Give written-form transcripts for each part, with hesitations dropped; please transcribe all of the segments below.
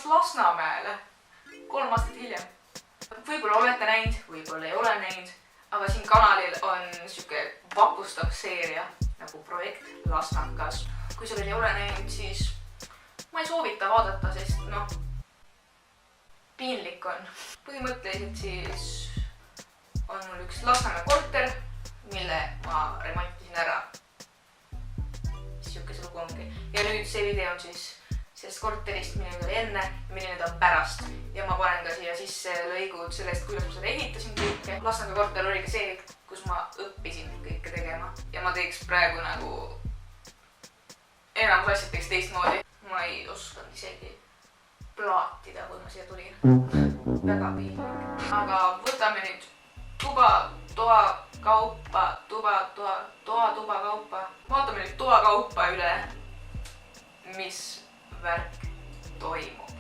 ennast Lasnamäele 3 aastat hiljem. Võib-olla olete näinud, võib-olla ei ole näinud, aga siin kanalil on siuke vapustav seeria nagu projekt Lasnakas. Kui sa veel ei ole näinud, siis ma ei soovita vaadata, sest piinlik on. Põhimõtteliselt siis on mul üks Lasnamäe korter, mille ma remontisin ära. Siukese lugu ongi. Ja nüüd see video on siis sellest korterist, milline oli enne ja milline ta on pärast. Ja ma panen ka siia sisse lõigud sellest, kuidas ma seda ehitasin kõike. Lasnamäe korter oli ka see, kus ma õppisin kõike tegema. Ja ma teeks praegu nagu enamus asjad teeks teistmoodi. Ma ei osanud isegi plaatida, kui ma siia tulin. Väga piinlik. Aga võtame nüüd toa kaupa. Vaatame nüüd toa kaupa üle, mis värk toimub.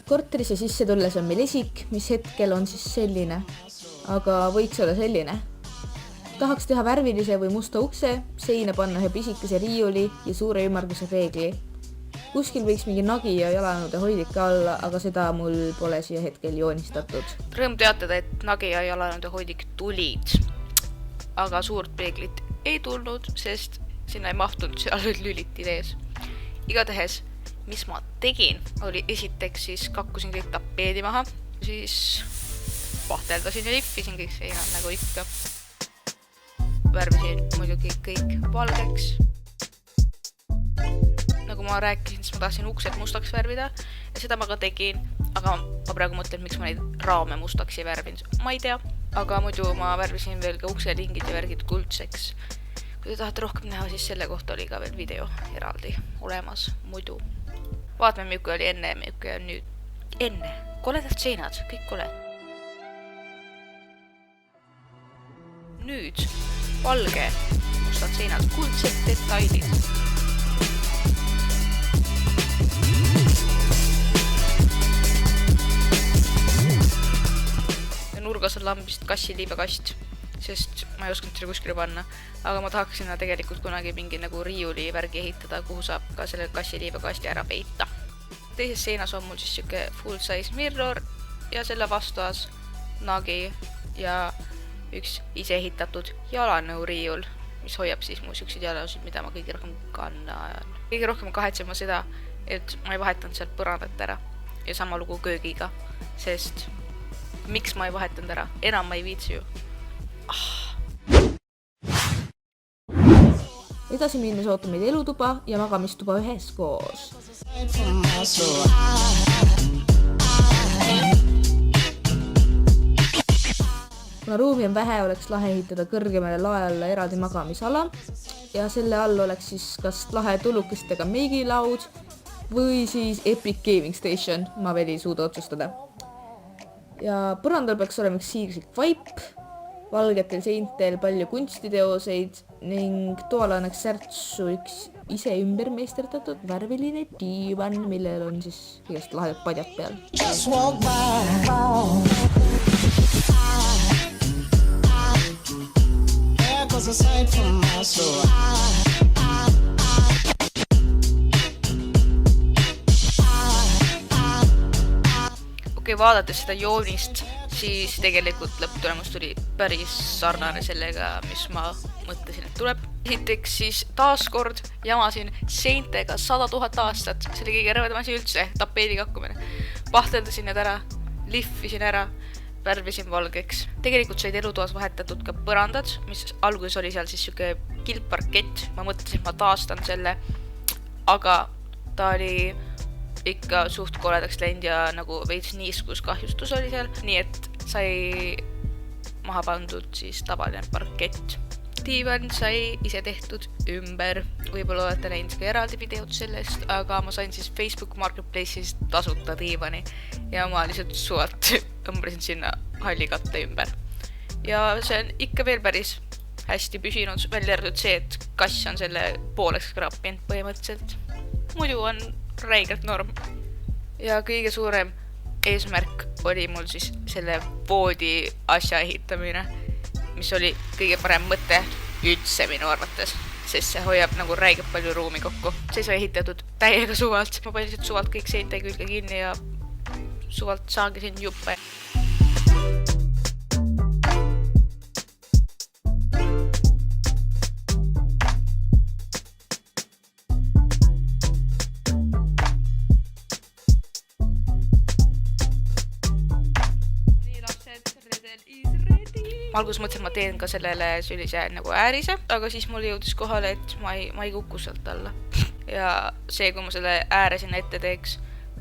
Korterisse sisse tulles on meil esik, mis hetkel on siis selline, aga võiks olla selline. Tahaks teha värvilise või musta ukse, seina panna ühe pisikese riiuli ja suure ümmarguse peegli. Kuskil võiks mingi nagi ja jalanõude hoidike alla, aga seda mul pole siia hetkel joonistatud. Rõõm teatada, et nagi ja jalanõude hoidik tulid, aga suurt peeglit ei tulnud, sest sinna ei mahtunud, seal olid lülitid ees. Igatehes, mis ma tegin, oli esiteks siis kakkusin kõik tapeedi maha, siis vahteldasin ja liffisin kõik seinad nagu ikka. Värvisin muidugi kõik valgeks. Nagu ma rääkisin, siis ma tahtsin uksed mustaks värvida ja seda ma ka tegin, aga ma praegu mõtlen, miks ma neid raame mustaks ei värvinud. Ma ei tea, aga muidu ma värvisin veel ka ukselingid ja värgid kuldseks. Kui te tahate rohkem näha, siis selle kohta oli ka veel video eraldi olemas muidu. Vaatame, milline oli enne ja milline on nüüd. Enne, koledad seinad, kõik koled. Nüüd valge, mustad seinad, kuldsed detailid. Nurgas on lambist kassiliibekast, sest ma ei osanud selle kuskile panna, aga ma tahaks sinna tegelikult kunagi mingi nagu riiuli värgi ehitada, kuhu saab ka selle kassiliibekasti ära peita. Teises seinas on mul siis siuke full size mirror ja selle vastuas nagi ja üks ise ehitatud jalanõu riiul, mis hoiab siis mu siukseid jalanõusid, mida ma kõige rohkem kannan. Kõige rohkem kahetsen ma seda, et ma ei vahetanud sealt põrandat ära ja sama lugu köögiga, sest miks ma ei vahetanud ära? Enam ma ei viitsi ju. Edasi minnes ootab meid elutuba ja magamistuba üheskoos. Kuna ruumi on vähe, oleks lahe ehitada kõrgemale lae alla eraldi magamisala ja selle all oleks siis kas lahe tulukestega meigilaud või siis Epic Gaming Station, ma veel ei suuda otsustada. Ja põrandal peaks olema üks siigrislik vaip, valgetel seintel palju kunstiteoseid ning toal annaks särtsu üks ise ümber meisterdatud värviline diivan, millel on siis kõigest lahedad padjad peal. Okei, vaadates seda joonist, siis tegelikult lõpptulemus tuli päris sarnane sellega, mis ma mõtlesin, et tuleb. Esiteks siis taaskord jamasin seintega 100 000 aastat, see oli kõige rõvedam asi üldse, tapeedi kakkumine. Vahteldasin need ära, liffisin ära, värvisin valgeks. Tegelikult said elutoas vahetatud ka põrandad, mis alguses oli seal siis siuke kilparkett. Ma mõtlesin, et ma taastan selle, aga ta oli ikka suht koledaks läinud ja nagu veits niiskus kahjustus oli seal, nii et sai maha pandud siis tavaline parkett. Diivan sai ise tehtud ümber, võib-olla olete näinud ka eraldi videod sellest, aga ma sain siis Facebook Marketplace'is tasuta diivani ja ma lihtsalt suvalt õmbrisin sinna hallikatte ümber. Ja see on ikka veel päris hästi püsinud, välja arvatud see, et kass on selle pooleks krappinud põhimõtteliselt. Muidu on räigelt norm. Ja kõige suurem eesmärk oli mul siis selle voodi asja ehitamine, mis oli kõige parem mõte üldse minu arvates. sest see hoiab nagu räigelt palju ruumi kokku. See sai ehitatud täiega suvalt. Ma panin lihtsalt suvalt kõik seinte külge kinni ja suvalt saangi siin juppe. Ma alguses mõtlesin, et ma teen ka sellele sellise nagu äärise, aga siis mul jõudis kohale, et ma ei kuku sealt alla. Ja see, kui ma selle ääre sinna ette teeks,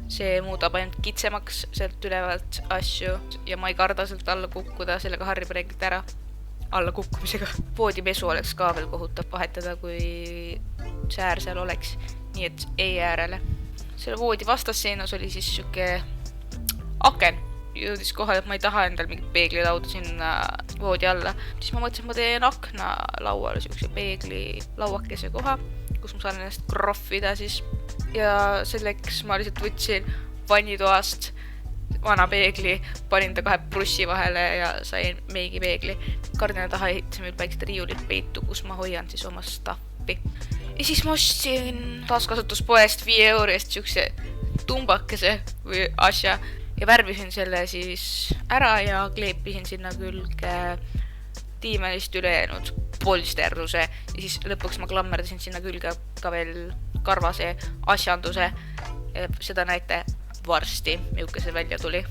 see muudab ainult kitsemaks sealt ülevalt asju ja ma ei karda sealt alla kukkuda, sellega harjub reeglilt ära alla kukkumisega. Voodipesu oleks ka veel kohutav vahetada, kui see äär seal oleks, nii et ei äärele. Selle voodi vastasseenus oli siis siuke aken. Jõudis kohale, et ma ei taha endal mingit peeglilauda sinna voodi alla. Siis ma mõtlesin, et ma teen akna lauale siukse peegli lauakese koha, kus ma saan ennast kroffida siis. Ja selleks ma lihtsalt võtsin vannitoast vana peegli, panin ta 2 prussi vahele ja sain meigi peegli. Kardina taha ehitasin veel väikest riiulit peitu, kus ma hoian siis oma stappi. Ja siis ma ostsin taaskasutuspoest 5 euro eest siukse tumbakese või asja. Ja värvisin selle siis ära ja kleepisin sinna külge diimelist ülejäänud polsterduse ja siis lõpuks ma klammerdasin sinna külge ka veel karvase asjanduse ja seda näite varsti, milline see välja tuli.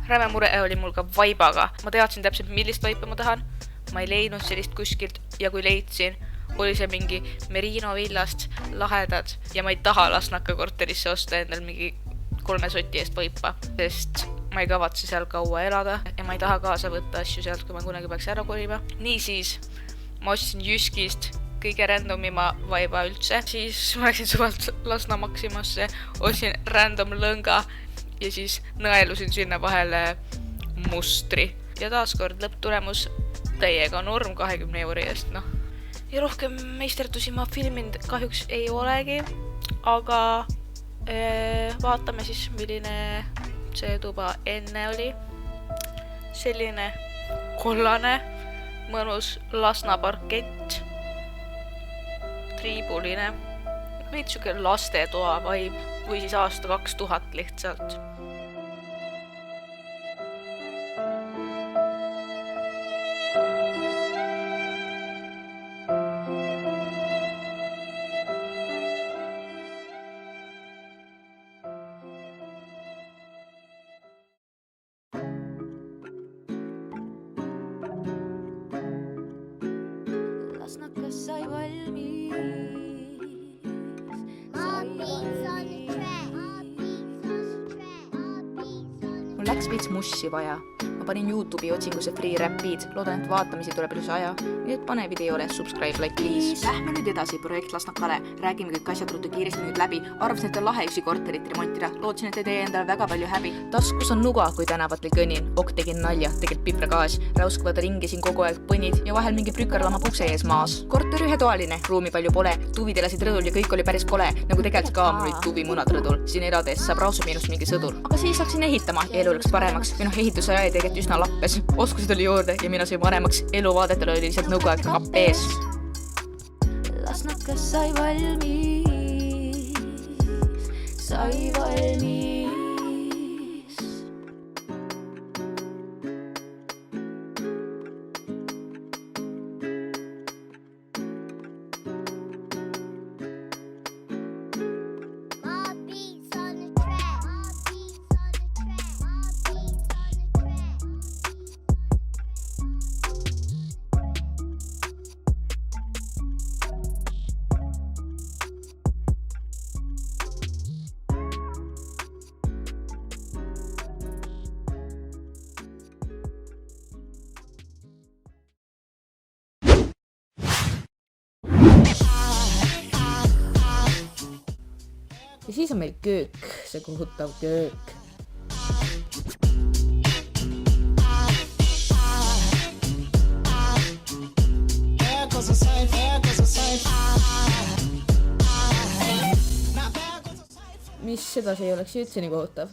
Räme mure oli mul ka vaibaga. Ma teadsin täpselt, millist vaipa ma tahan. Ma ei leidnud sellist kuskilt ja kui leidsin, oli see mingi Merino villast lahedad ja ma ei taha Lasnaka korterisse osta endal mingi 3 soti eest vaipa, sest ma ei kavatse seal kaua elada ja ma ei taha kaasa võtta asju sealt, kui ma kunagi peaks ära kolima. Niisiis, ma ostsin Jyskist kõige randomima vaiba üldse, siis ma läksin suvalt Lasna Maximasse, ostsin random lõnga ja siis nõelusin sinna vahele mustri. Ja taaskord lõpptulemus täiega norm 20 euro eest, noh. Ja rohkem meisterdusi ma filminud kahjuks ei olegi, aga vaatame siis, milline see tuba enne oli. Selline kollane, mõnus Lasna parkett, triibuline, veits siuke lastetoa vibe või siis aasta 2000 lihtsalt. Lasnakas sai valmis. Mul läks veits mussi vaja. Ma panin YouTube'i otsingusse free rapid, loodan, et vaatamisi tuleb ilusa aja. Nii et pane videole subscribe, like please. Lähme nüüd edasi projekt Lasnakale. Räägime kõik asjad ruttu kiiresti nüüd läbi. Arvasin, et on lahe üksi korterit remontida. Lootsin, et ei tee endale väga palju häbi. Taskus on nuga, kui tänavatel kõnin. Ok tegin nalja, tegelt pipragaas. Räuskvad ringi siin kogu aeg põnid ja vahel mingi prükerlama pukse ees maas. Korter ühetoaline, ruumi palju pole. Tuvid elasid rõdul ja kõik oli päris kole. Nagu tegelikult ka mul olid tuvimunad rõdul. Siin elades saab rausu miinust mingi sõdur. Aga siis hakkasin ehitama ja elu läks paremaks. Või ehituse aja tegelikult üsna lappes. Oskused oli juurde ja mina sai vanemaks. Eluvaadetel oli lihtsalt nõukogu kapp ees. Lasnakas sai valmis. Sai valmis. Ja siis on meil köök, see kohutav köök. Mis sedasi ei oleks üldse nii kohutav.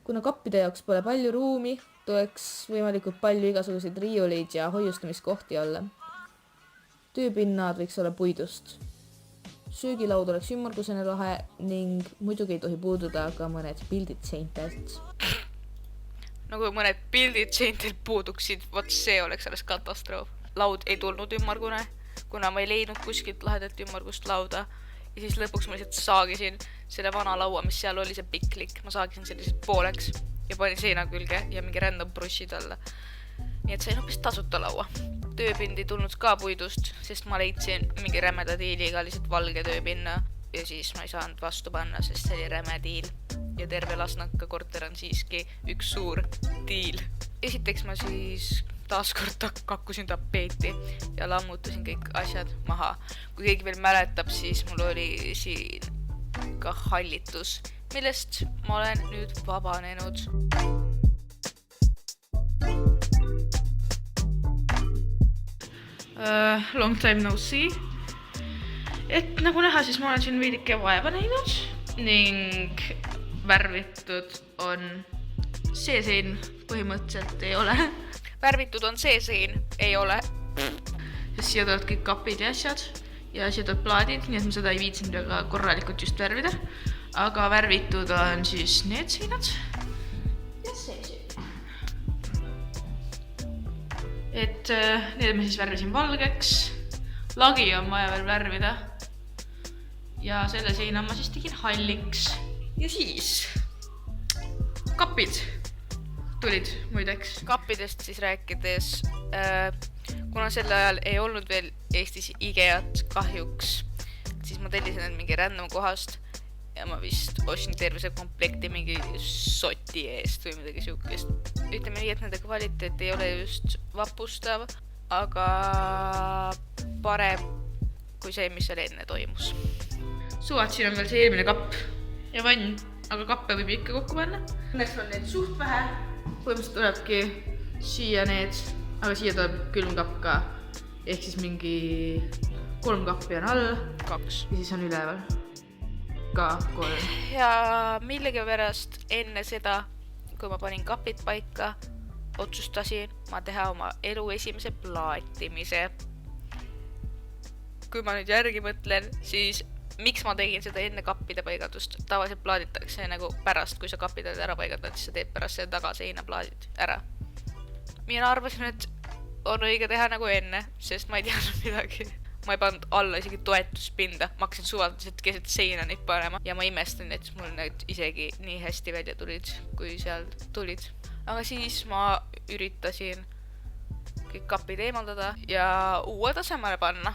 Kuna kappide jaoks pole palju ruumi, tuleks võimalikult palju igasuguseid riiuleid ja hoiustamiskohti olla. tööpinnad võiks olla puidust. Söögilaud oleks ümmargusene lahe ning muidugi ei tohi puududa ka mõned pildid seintelt. Nagu mõned pildid seintelt puuduksid, vot see oleks alles katastroof. Laud ei tulnud ümmargune, kuna ma ei leidnud kuskilt lahedalt ümmargust lauda. Ja siis lõpuks ma lihtsalt saagisin selle vana laua, mis seal oli see piklik. Ma saagisin sellised pooleks ja panin seina külge ja mingi random brussid alla. Nii et sain hoopis tasuta laua. Tööpind ei tulnud ka puidust, sest ma leidsin mingi rämeda diiliga lihtsalt valge tööpinna ja siis ma ei saanud vastu panna, sest see oli räme diil. Ja terve Lasnaka korter on siiski üks suur diil. Esiteks ma siis taaskord kakkusin tapeeti ja lammutasin kõik asjad maha. Kui keegi veel mäletab, siis mul oli siin ka hallitus, millest ma olen nüüd vabanenud. Long time no see. Et nagu näha, siis ma olen siin veidike vaeva näinud ning värvitud on see sein põhimõtteliselt ei ole. Värvitud on see sein ei ole. Sest siia tulevad kõik kapid ja asjad ja siia tulevad plaadid, nii et ma seda ei viitsinud väga korralikult just värvida. Aga värvitud on siis need seinad ja see sein. Et need ma siis värvisin valgeks. Lagi on vaja veel värvida. Ja selle seina ma siis tegin halliks. Ja siis kapid tulid muideks. Kappidest siis rääkides, kuna sel ajal ei olnud veel Eestis IKEA-t kahjuks, siis ma tellisin need mingi random kohast ja ma vist ostsin terve see komplekti mingi soti eest või midagi siukest. Ütleme nii, et nende kvaliteet ei ole just vapustav, aga parem kui see, mis seal enne toimus. Suvat, siin on veel see eelmine kapp ja vann, aga kappe võib ikka kokku panna. Õnneks on need suht vähe. Põhimõtteliselt tulebki siia need, aga siia tuleb külmkapp ka. Ehk siis mingi 3 kappi on all, 2 ja siis on üleval ka 3. Ja millegi pärast enne seda, kui ma panin kapid paika, otsustasin ma teha oma elu esimese plaatimise. Kui ma nüüd järgi mõtlen, siis miks ma tegin seda enne kappide paigaldust? Tavaliselt plaaditakse nagu pärast, kui sa kapid oled ära paigaldanud, siis sa teed pärast selle tagaseina plaadid ära. Mina arvasin, et on õige teha nagu enne, sest ma ei teadnud midagi. Ma ei pannud alla isegi toetuspinda, ma hakkasin suvaliselt keset seina neid panema ja ma imestan, et mul need isegi nii hästi välja tulid, kui seal tulid. Aga siis ma üritasin kõik kapid eemaldada ja uue tasemele panna.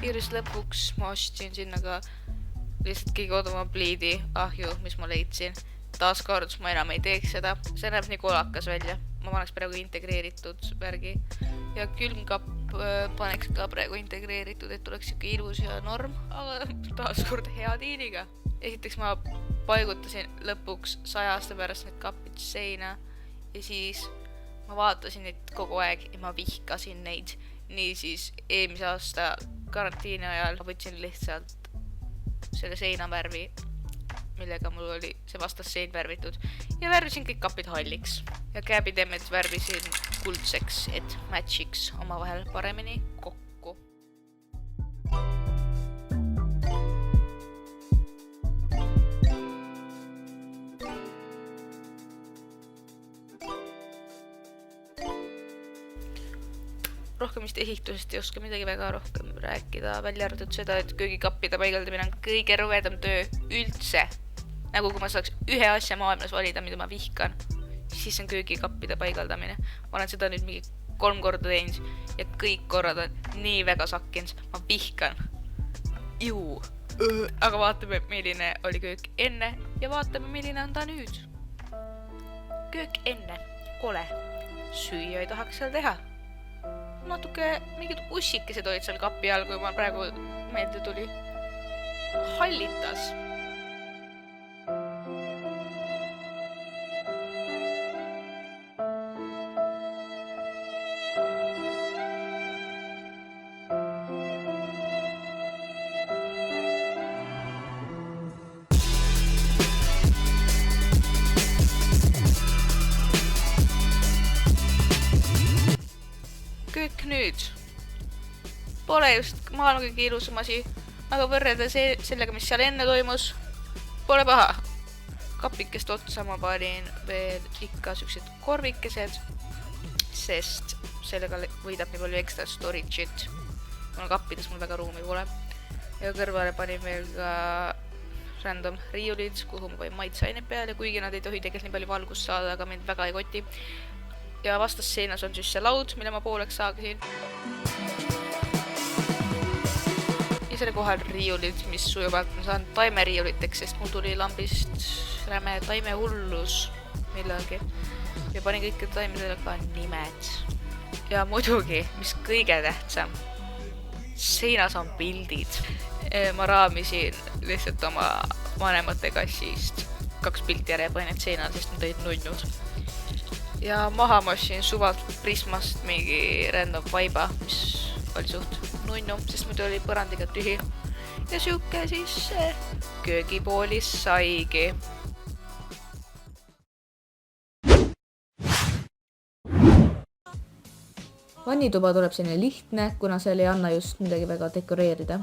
Iris lõpuks ma ostsin sinna ka lihtsalt kõige odavama pliidi ahju, mis ma leidsin. Taaskord ma enam ei teeks seda. See näeb nii kolakas välja. Ma paneks praegu integreeritud värgi. Ja külmkapp paneks ka praegu integreeritud, et oleks siuke ilus ja norm, aga taaskord hea diiliga. Esiteks ma paigutasin lõpuks 100 aasta pärast need kapid seina ja siis ma vaatasin neid kogu aeg ja ma vihkasin neid. Nii siis eelmise aasta karantiini ajal võtsin lihtsalt selle seinavärvi, millega mul oli see vastassein värvitud ja värvisin kõik kapid halliks ja käepidemed värvisin kuldseks, et matchiks omavahel paremini kokku. Rohkem vist ehitusest ei oska midagi väga rohkem rääkida, välja arvatud seda, et köögikappide paigaldamine on kõige rõvedam töö üldse. Nagu kui ma saaks ühe asja maailmas valida, mida ma vihkan, siis on köögikappide paigaldamine. Ma olen seda nüüd mingi 3 korda teinud ja kõik korrad on nii väga sakkinud. Ma vihkan. Juu. Aga vaatame, milline oli köök enne ja vaatame, milline on ta nüüd. Köök enne. Kole. Süüa ei tahaks seal teha. Natuke mingid ussikesed olid seal kapi all, kui ma praegu meelde tuli. Hallitas. pole just maailma kõige ilusam asi, aga võrrelda sellega, mis seal enne toimus, pole paha. Kapikest otsa ma panin veel ikka siuksed korvikesed, sest sellega võidab nii palju ekstra storage'it, kuna kappides mul väga ruumi pole. Ja kõrvale panin veel ka random riiulid, kuhu ma panin maitseaineid peale, kuigi nad ei tohi tegelikult nii palju valgust saada, aga mind väga ei koti. Ja vastas seinas on siis see laud, mille ma pooleks saagasin. Ja selle kohal riiulid, mis sujuvalt ma saan taimeriiuliteks, sest mul tuli lambist räme taimehullus millalgi. Ja panin kõike taimedele ka nimed. Ja muidugi, mis kõige tähtsam, seinas on pildid. Ma raamisin lihtsalt oma vanemate kassist 2 pilti ära ja panin need seinal, sest nad olid nunnud. Ja maha ma ostsin suvalt Prismast mingi random vaiba, mis oli suht nunnu, sest muidu oli põrandiga tühi. Ja siuke siis köögipoolis saigi. Vannituba tuleb selline lihtne, kuna seal ei anna just midagi väga dekoreerida.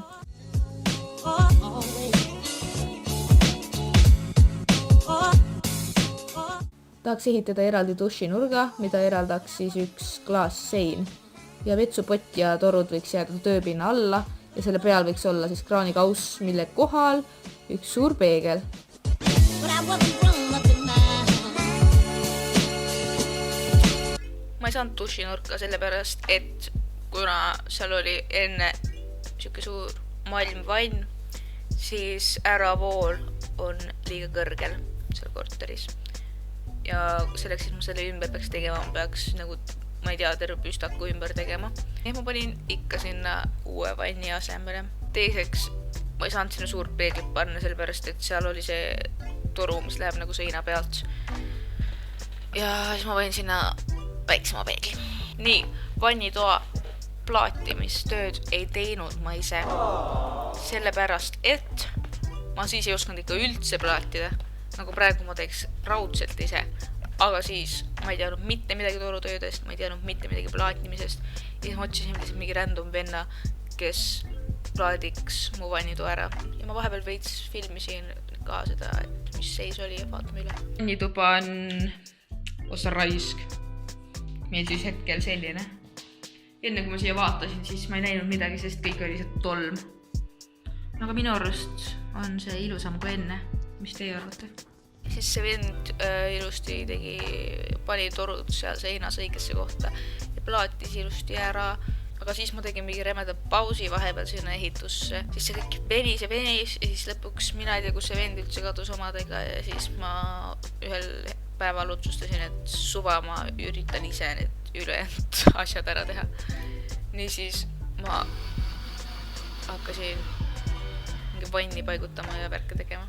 Tahaks ehitada eraldi dušinurga, mida eraldaks siis üks klaassein. Ja vetsupott ja torud võiks jääda tööpinna alla ja selle peal võiks olla siis kraanikauss, mille kohal üks suur peegel. Ma ei saanud dušinurka sellepärast, et kuna seal oli enne siuke suur malmvann, siis äravool on liiga kõrgel seal korteris. Ja selleks, et ma selle ümber peaks tegema, ma peaks nagu, ma ei tea, terve püstaku ümber tegema. Ja ma panin ikka sinna uue vanni asemele. Teiseks, ma ei saanud sinna suurt peeglit panna, sellepärast, et seal oli see toru, mis läheb nagu seina pealt. Ja siis ma panin sinna väiksema peegli. Nii, vannitoa plaatimistööd ei teinud ma ise. Sellepärast, et ma siis ei osanud ikka üldse plaatida. Nagu praegu ma teeks raudselt ise, aga siis ma ei teadnud mitte midagi torutöödest, ma ei teadnud mitte midagi plaatimisest ja siis ma otsisin mingi random venna, kes plaadiks mu vannitoa ära ja ma vahepeal veits filmisin ka seda, et mis seis oli ja vaatame üle. Vannituba on osa raisk, meil siis hetkel selline. Enne kui ma siia vaatasin, siis ma ei näinud midagi, sest kõik oli lihtsalt tolm. Aga minu arust on see ilusam kui enne. Mis teie arvate? Siis see vend ilusti pani torud seal seinas õigesse kohta ja plaatis ilusti ära, aga siis ma tegin mingi remeda pausi vahepeal sinna ehitusse. Siis see kõik venis ja siis lõpuks mina ei tea, kus see vend üldse kadus omadega ja siis ma ühel päeval otsustasin, et suva ma üritan ise need ülejäänud asjad ära teha. Niisiis ma hakkasin mingi vanni paigutama ja värke tegema.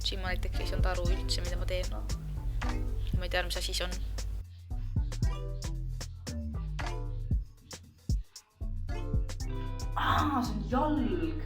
Siin ma näiteks ei saanud aru üldse, mida ma teen. Ma ei tea, mis asi see on. See on jalg.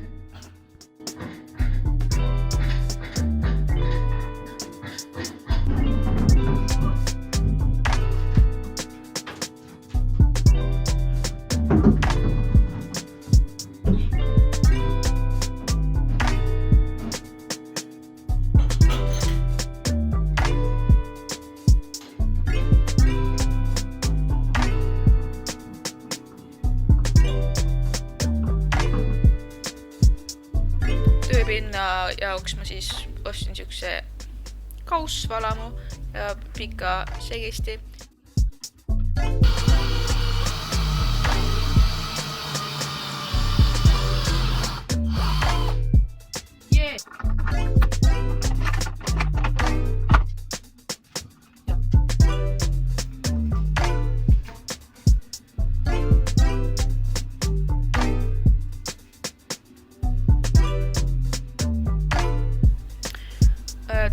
Tööpinna jaoks ma siis ostsin siukse kaussvalamu ja pika segisti.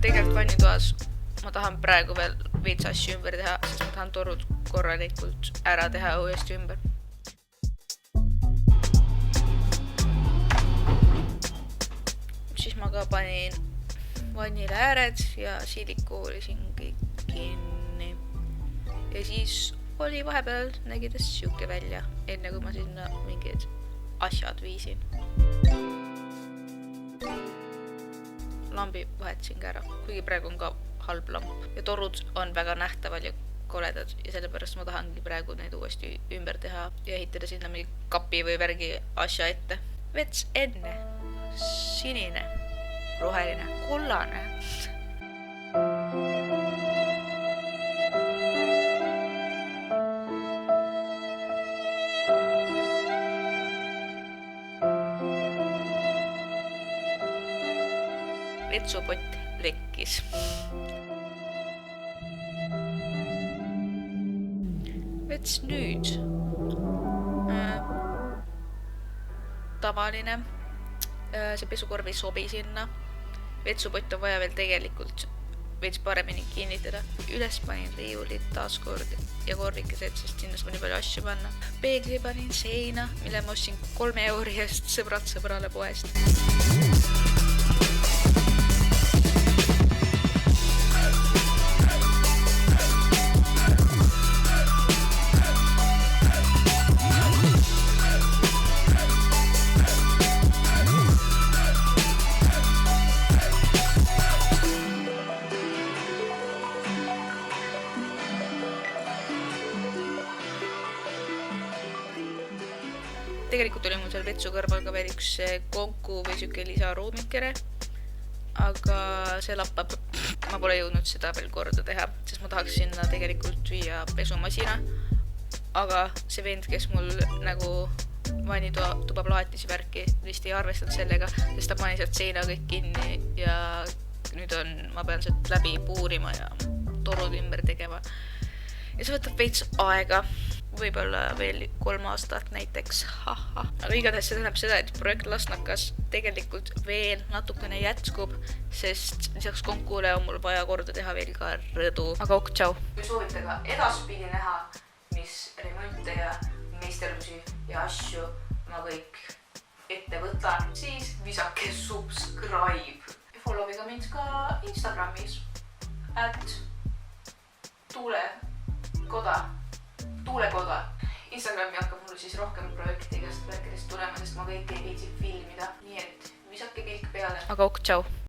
Tegelikult vannitoas ma tahan praegu veel veits asju ümber teha, sest ma tahan torud korralikult ära teha uuesti ümber. Siis ma ka panin vannile ääred ja silikuulisin kõik kinni. Ja siis oli vahepeal nägides siuke välja, enne kui ma sinna mingid asjad viisin. Lambi vahetasin ka ära, kuigi praegu on ka halb lamp ja torud on väga nähtaval ja koledad ja sellepärast ma tahangi praegu neid uuesti ümber teha ja ehitada sinna mingi kapi või värgi asja ette. Vets enne, sinine, roheline, kollane. Vetsupott lekkis. Vets nüüd. Tavaline. See pesukorv ei sobi sinna. Vetsupott on vaja veel tegelikult veits paremini kinnitada. Üles panin riiulit taaskord ja korvikesed, sest sinna saab nii palju asju panna. Peegli panin seina, mille ma ostsin 3 euri eest sõbrad sõbrale poest. Tegelikult oli mul seal vetsu kõrval ka veel üks konku või süke lisaruumikene, aga see lappab. Ma pole jõudnud seda veel korda teha, sest ma tahaks sinna tegelikult viia pesumasina, aga see vend, kes mul nagu vannituba plaatisi värki, vist ei arvestanud sellega, sest ta pani sealt seina kõik kinni ja nüüd ma pean sealt läbi puurima ja torud ümber tegema. Ja see võtab veits aega. Võib-olla veel 3 aastat näiteks. Aga igatahes see tähendab seda, et projekt Lasnakas tegelikult veel natukene jätskub, sest lisaks konkule on mul vaja korda teha veel ka rõdu. Aga ok, tšau! Kui soovite ka edaspidi näha, mis remonte ja meisterlusi ja asju ma kõik ette võtan, siis visake subscribe. Ja follow'iga mind ka Instagramis @tuulekoda. Instagrami hakkab mul siis rohkem projekti igast rääkidest tulema, sest ma kõike ei viitsi filmida. Nii et visake pilk peale. Aga ok, tšau!